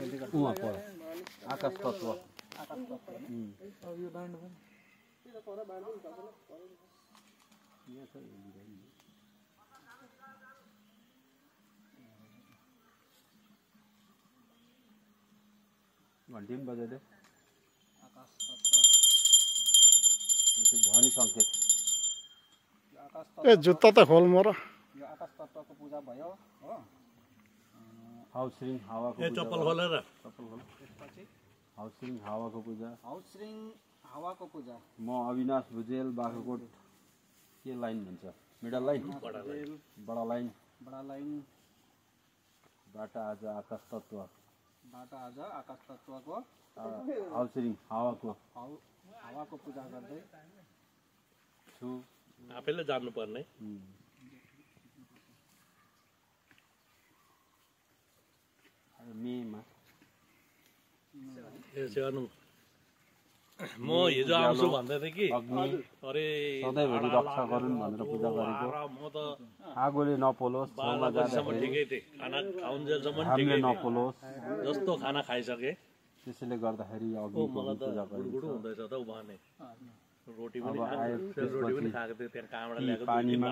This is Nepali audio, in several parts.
उहाँ पर आकाश तत्व यो बाँड्नु पनि घन्टी पनि बजाइदियो आकाश तत्व ध्वनि सङ्केत आकाश ए जुत्ता त खोल मोर यो आकाश तत्वको पूजा भयो हो हाउसरिङ हावाको चप्पल खोलेर त्यसपछि हाउसरिङ हावाको पूजा हाउसरिङ हावाको पूजा म अविनाश भुजेल बाख्राकोट के लाइन भन्छ मिडल लाइन बडा लाइन बाट आज आकाश तत्त्वको हाउसरिङ हावाको पूजा गर्दै छु आफैले जान्नु पर्ने मेमा म हिजो आउँछु भन्दै थिएँ कि अरे सधैँभरि रक्षा गरून् भनेर पूजा गरेको म त आगोले नपोलोस् ठाउँमा बजीसम्म जाँदाखेरि ठिकै थिएँ खाना खाउन्जेलसम्म हामीले ठिकै नपोलोस् जस्तो खाना खाइसकेँ त्यसैले गर्दाखेरि अग्निको मलाई त पूजा गुडगुडु गरिन्छ हुँदैछ त उहाँले रोटी अब पनि आयो रोटी पनि खाएको थियो त्यहाँ कहाँबाट ल्याएको पानीमा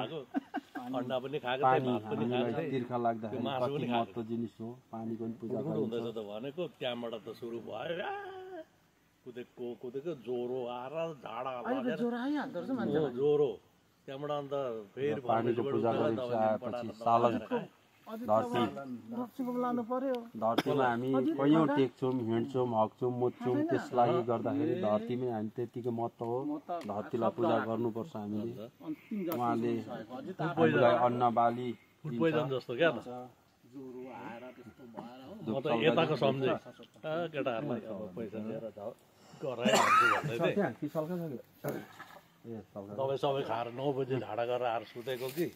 अन्डा पनि खाएको पानी थियो भात पनि खाएको हामीलाई थियो तिर्खा लाग्दाखेरि मासु कति पनि महत्त्व जिनिस हो पानीको पनि पूजा गुडगुडु हुँदैछ गरिन्छ त भनेको त्यहाँबाट त सुरु भयो कुदेको ज्वरो आएर झाडा लागेर ज्वरो त्यहाँबाट अन्त फेरि पानीको पूजा गरेपछि आएपछि सालन धरती धरतीमा हामी कैयौँ टेक्छौँ हिँड्छौँ हग्छौँ मुच्छौँ त्यसलाई गर्दाखेरि धरतीमै हामी त्यतिको महत्त्व हो धरतीलाई पूजा गर्नुपर्छ हामीले उहाँले हामीलाई अन्न बाली फुड पोइजन जस्तो क्या त म त यताको सम्झेँ केटाहरूलाई अब पैसा लिएर गराइहाल्छु भन्दै थिएँ दबाई सबै खाएर 9 बजी झाडा गरेर आएर सुतेको कि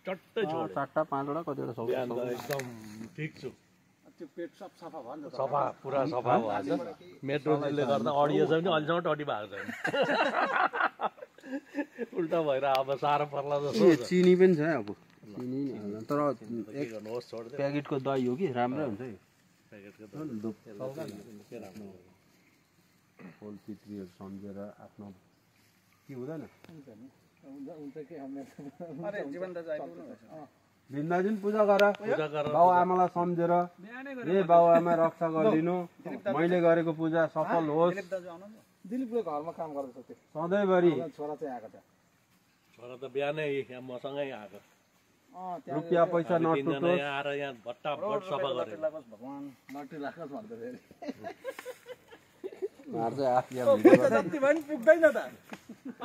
चट्टै छोड्यो 4टा 5वटा कतिवटा सबै बिहान त एकदम ठिक छु त्यो पेट सब सफा भयो नि त सफा पुरा सफा भएको छ मेट्रोले गर्दा अडियो छ भने अहिलेसम्म टटी भएको छैन उल्टा भएर अब साह्रो पर्ला जस्तो छ। चिनी पनि छ है अब चिनी तर के गर्नुहोस् छोड्दै प्याकेटको दही हो कि राम्रै हुन्छ है प्याकेटको के राम्रो फुल पितृहरू सम्झेर आफ्नो के हुँदैन अरे जीवन दाजु आइपुग्नु भएछ बिन्दाजुन पूजा गर पूजा गरेर बाउ आमालाई सम्झेर ए बाउ आमा रक्षा गरिदिनु मैले गरेको पूजा सफल होस् दाजु आउनु नि दिलीपले घरमा काम गर्दैछ त्यो सधैँभरि छोरा चाहिँ आएको थियो छोरा त बिहानै यहाँ मसँगै आएको रुपियाँ पैसा तिनजना नटुटोस् यहाँ आएर यहाँ भट्टाभट सफा गरे भगवान लट्ठी राखोस् भन्दै फेरि मार्दै आफिया जति भए पनि पुग्दैन त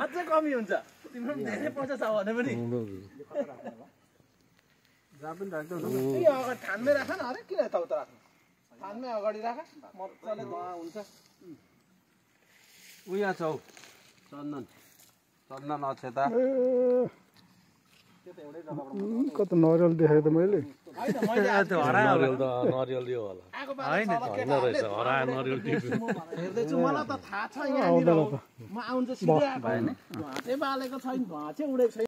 अझै कमी हुन्छ तिम्रो धेरै पैसा छ भने पनि जहाँ पनि राख्दै अगाडि थानमै राख न अरे किन यताउता राख्नु थानमै अगाडि राख मजाले धुवा हुन्छ उया छौ चन्दन चन्दन अक्षता कता नरिवल देखेको त मैले नरिवल त नरिवल यो होला होइन रहेछ हरायो नरिवल टिप्यो हेर्दैछु मलाई त थाहा छ यहाँनिर म आउँछ सिधै आएको भाँचे बालेको छैन भाँचे उडेको छैन